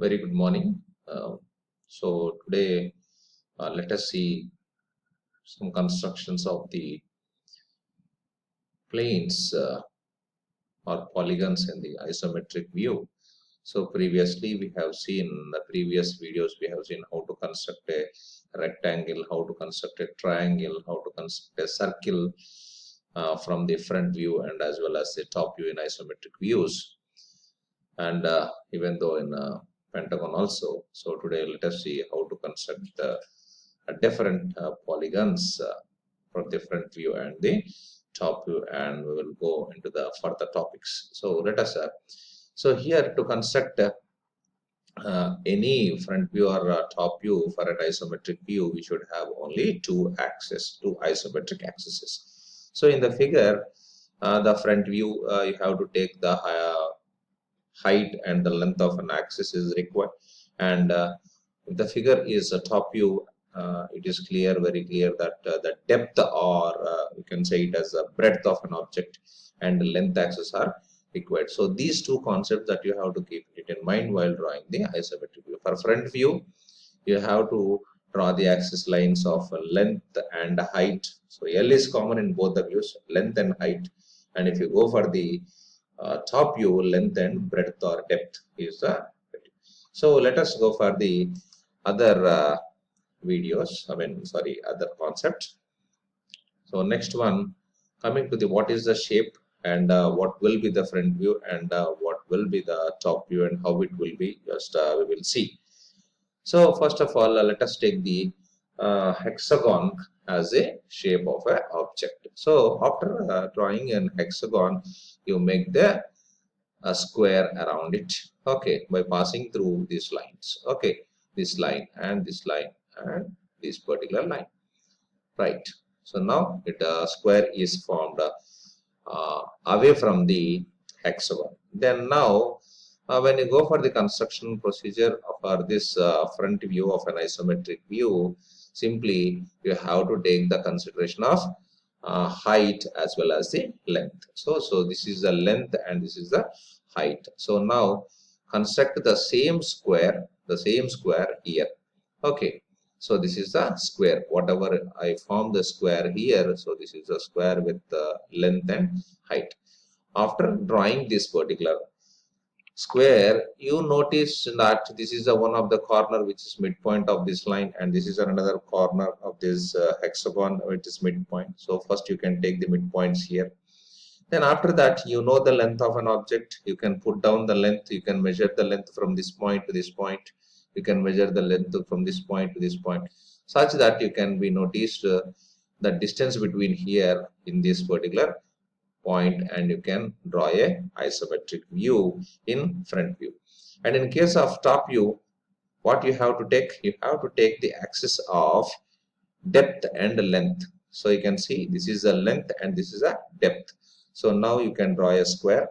Very good morning. So today let us see some constructions of the planes or polygons in the isometric view. So previously we have seen in the previous videos, we have seen how to construct a rectangle, how to construct a triangle, how to construct a circle from the front view and as well as the top view in isometric views. And even though in Pentagon also. So today let us see how to construct different polygons from different view and the top view, and we will go into the further topics. So let us so here to construct any front view or top view for an isometric view, we should have only two isometric axes. So in the figure, the front view, you have to take the height and the length of an axis is required, and if the figure is a top view, it is very clear that the depth or you can say it as a breadth of an object and the length axis are required. So these two concepts that you have to keep it in mind while drawing the isometric view. For front view, you have to draw the axis lines of length and height. So L is common in both the views, length and height. And if you go for the top view, length and breadth or depth is the. So let us go for the other other concepts. So next one, coming to the what is the shape and what will be the front view and what will be the top view and how it will be, just we will see. So first of all, let us take the hexagon as a shape of an object. So after drawing an hexagon, you make the square around it, okay, by passing through these lines, okay, this line and this line and this particular line, right? So now it square is formed away from the hexagon. Then now when you go for the construction procedure for this front view of an isometric view, simply you have to take the consideration of height as well as the length. So this is the length and this is the height. So now construct the same square here, okay. So this is the square, whatever I form the square here. So this is a square with the length and height. After drawing this particular square, you notice that this is the one of the corner which is midpoint of this line, and this is another corner of this hexagon which is midpoint. So first you can take the midpoints here. Then after that, you know the length of an object, you can put down the length, you can measure the length from this point to this point, you can measure the length from this point to this point, such that you can be noticed the distance between here in this particular point, and you can draw a isometric view in front view. And in case of top view, what you have to take? You have to take the axis of depth and length. So you can see this is a length and this is a depth. So now you can draw a square,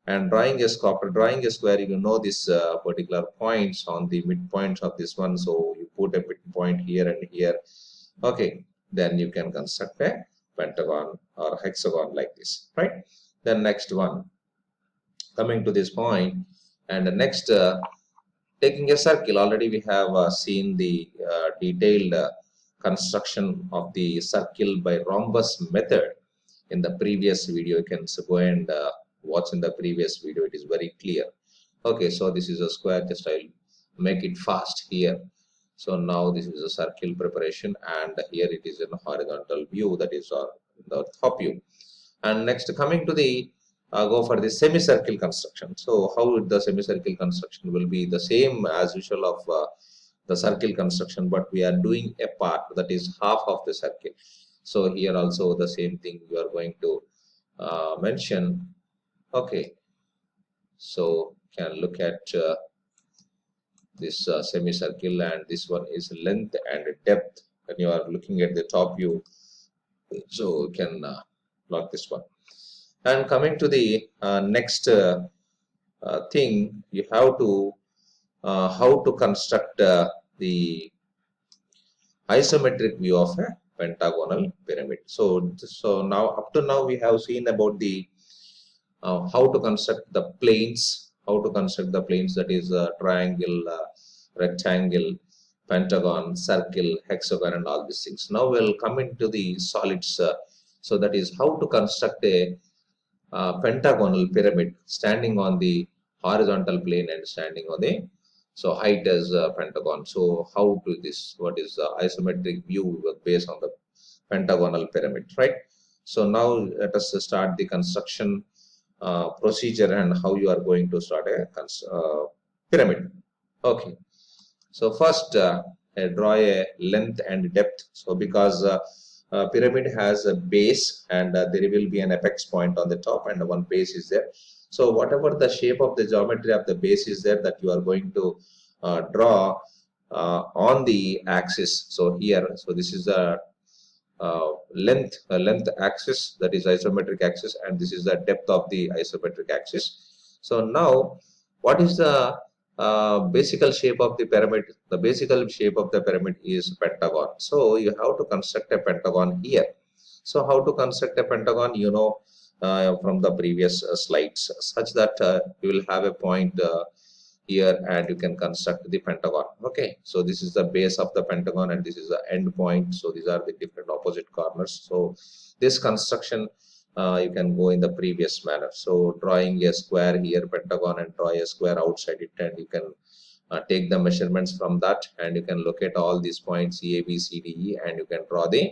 and after drawing a square, you know this particular points on the midpoints of this one. So you put a midpoint here and here, okay. Then you can construct a pentagon or hexagon like this, right? Then next one, coming to this point, and the next taking a circle. Already we have seen the detailed construction of the circle by rhombus method in the previous video. You can go and watch in the previous video, it is very clear, okay. So this is a square, just I'll make it fast here. So now this is a circle preparation, and here it is in a horizontal view, that is the top view. And next, coming to the go for the semicircle construction. So how the semicircle construction will be the same as usual of the circle construction, but we are doing a part that is half of the circle. So here also the same thing we are going to mention, okay. So can look at this semicircle, and this one is length and depth when you are looking at the top view. So you can plot this one. And coming to the next thing, you have to how to construct the isometric view of a pentagonal pyramid. So now up to now we have seen about the how to construct the planes, how to construct the planes, that is triangle, rectangle, pentagon, circle, hexagon, and all these things. Now we'll come into the solids. So that is how to construct a pentagonal pyramid standing on the horizontal plane and standing on the height as pentagon. So how to this? What is the isometric view based on the pentagonal pyramid, right? So now let us start the construction procedure and how you are going to start a pyramid. Okay. So first, draw a length and depth. So because pyramid has a base and there will be an apex point on the top and one base is there. So whatever the shape of the geometry of the base is there, that you are going to draw on the axis. So here, so this is the length axis, that is isometric axis, and this is the depth of the isometric axis. So now, what is the basical shape of the pyramid? The basical shape of the pyramid is pentagon. So you have to construct a pentagon here. So how to construct a pentagon? You know from the previous slides, such that you will have a point here and you can construct the pentagon. Okay, so this is the base of the pentagon and this is the end point. So these are the different opposite corners. So this construction you can go in the previous manner. So drawing a square here, pentagon, and draw a square outside it, and you can take the measurements from that, and you can locate all these points A, B, C, D, E, and you can draw the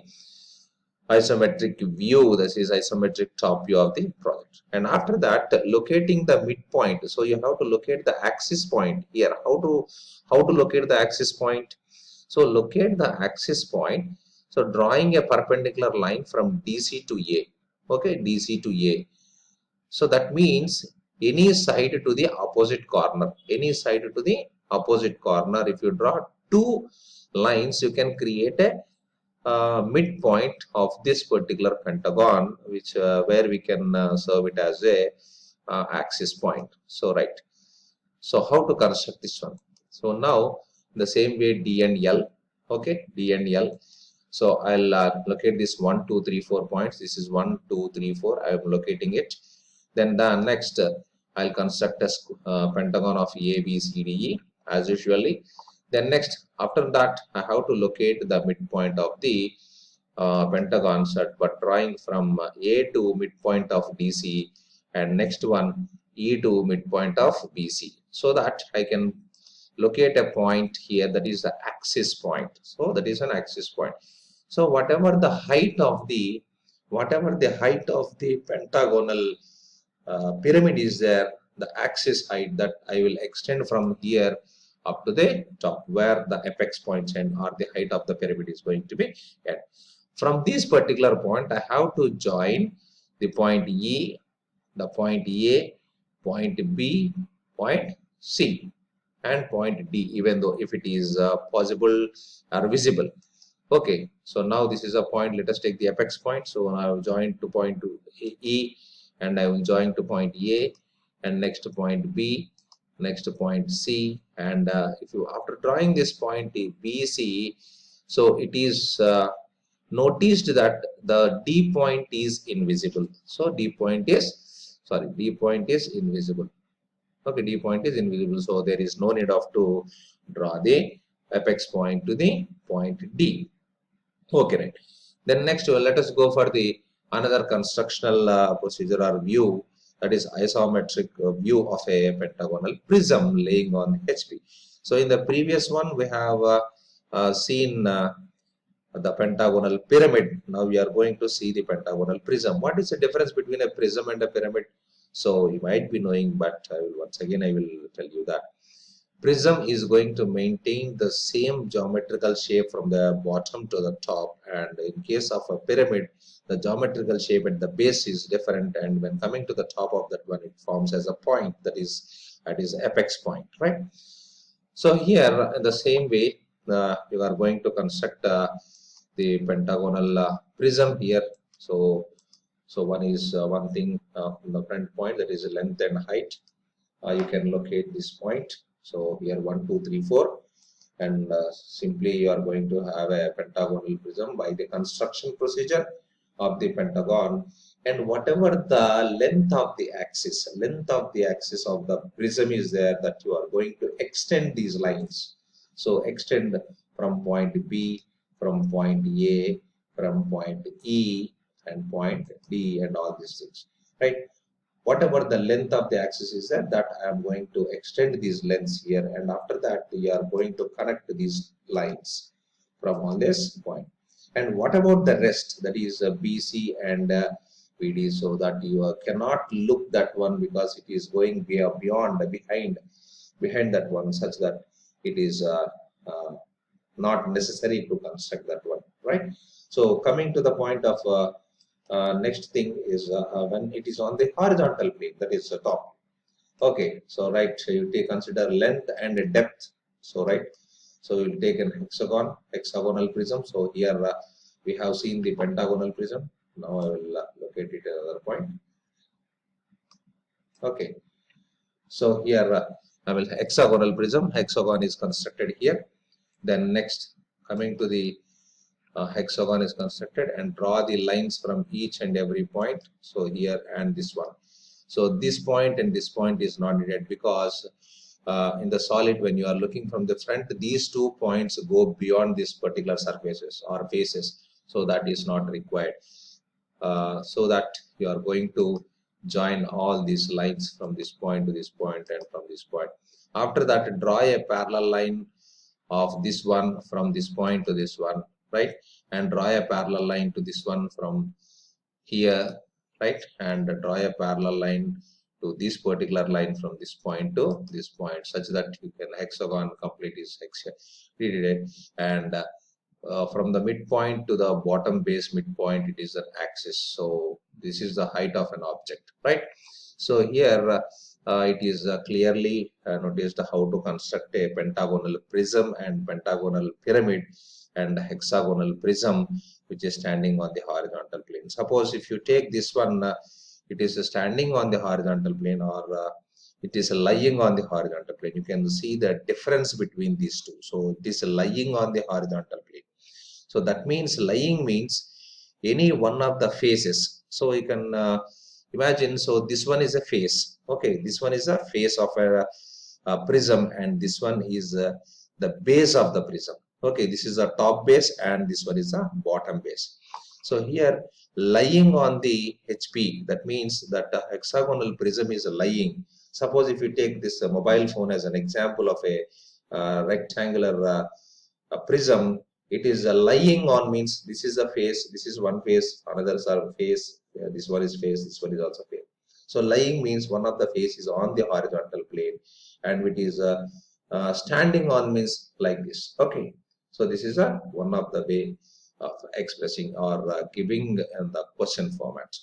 isometric view. This is isometric top view of the project. And after that, locating the midpoint. So you have to locate the axis point here. How to locate the axis point? So locate the axis point. So drawing a perpendicular line from DC to A. Okay, DC to A. So that means any side to the opposite corner. Any side to the opposite corner. If you draw two lines, you can create a midpoint of this particular pentagon, which where we can serve it as a axis point. So right. So how to construct this one? So now the same way D and L. Okay, D and L. So I'll locate this 1, 2, 3, 4 points. This is 1, 2, 3, 4. I am locating it. Then the next I'll construct a pentagon of A, B, C, D, E as usually. Then next, after that, I have to locate the midpoint of the pentagon set, but drawing from A to midpoint of DC, and next one E to midpoint of BC, so that I can locate a point here, that is the axis point. So that is an axis point. So whatever the height of the pentagonal pyramid is there, the axis height, that I will extend from here up to the top, where the apex points and or the height of the pyramid is going to be at. From this particular point, I have to join the point E, the point A, point B, point C, and point D, even though if it is possible or visible. Okay, so now this is a point. Let us take the apex point. So I will join to point to E, and I will join to point A, and next to point B, next to point C, and if you after drawing this point BC, so it is noticed that the D point is invisible. So D point is invisible. Okay, D point is invisible. So there is no need of to draw the apex point to the point D. Okay, right. Then next, let us go for the another constructional procedure or view, that is isometric view of a pentagonal prism laying on HP. So in the previous one, we have seen the pentagonal pyramid. Now we are going to see the pentagonal prism. What is the difference between a prism and a pyramid? So you might be knowing, but once again I will tell you that prism is going to maintain the same geometrical shape from the bottom to the top, and in case of a pyramid, the geometrical shape at the base is different, and when coming to the top of that one, it forms as a point, that is apex point, right? So here in the same way, you are going to construct the pentagonal prism here. So one is one thing from the front point, that is length and height. You can locate this point. So here 1, 2, 3, 4, and simply you are going to have a pentagonal prism by the construction procedure of the pentagon. and whatever the length of the axis of the prism is there, that you are going to extend these lines. So extend from point B, from point A, from point E, and point D, and all these things, right? Whatever the length of the axis is there, that I am going to extend these lengths here, and after that we are going to connect these lines from on this point. And what about the rest, that is BC and PD, so that you cannot look that one, because it is going beyond, behind that one, such that it is not necessary to construct that one, right? So coming to the point of next thing is when it is on the horizontal plane, that is the top. Okay, so right, so you consider length and depth. So right, so you'll take an hexagonal prism. So here we have seen the pentagonal prism. Now I will locate it at another point. Okay, so here I will hexagonal prism. Hexagon is constructed here. Then next, coming to the hexagon is constructed, and draw the lines from each and every point. So here and this one. So this point and this point is not needed, because in the solid, when you are looking from the front, these 2 points go beyond these particular surfaces or faces. So that is not required. So that you are going to join all these lines from this point to this point and from this point. After that, draw a parallel line of this one from this point to this one, right? And draw a parallel line to this one from here, right? And draw a parallel line to this particular line from this point to this point, such that you can hexagon complete is completed. And from the midpoint to the bottom base midpoint, it is an axis. So this is the height of an object, right? So here it is clearly noticed how to construct a pentagonal prism and pentagonal pyramid and hexagonal prism, which is standing on the horizontal plane. Suppose if you take this one, it is standing on the horizontal plane, or it is lying on the horizontal plane. You can see the difference between these two. So it is lying on the horizontal plane. So that means lying means any one of the faces. So you can imagine, so this one is a face. Okay, this one is a face of a prism, and this one is the base of the prism. Okay, this is a top base and this one is a bottom base. So here lying on the HP, that means that the hexagonal prism is lying. Suppose if you take this mobile phone as an example of a rectangular prism, it is lying on, means this is a face, this is one face, another are face, this one is face, this one is also face. So lying means one of the face is on the horizontal plane, and it is standing on means like this. Okay, so this is one of the way of expressing or giving the question format.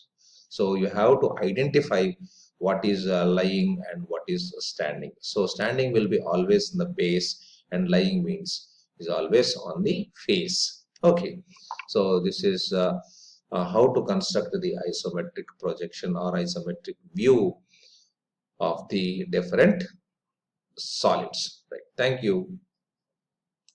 So you have to identify what is lying and what is standing. So standing will be always in the base, and lying means is always on the face. Okay, so this is how to construct the isometric projection or isometric view of the different solids. Right. Thank you.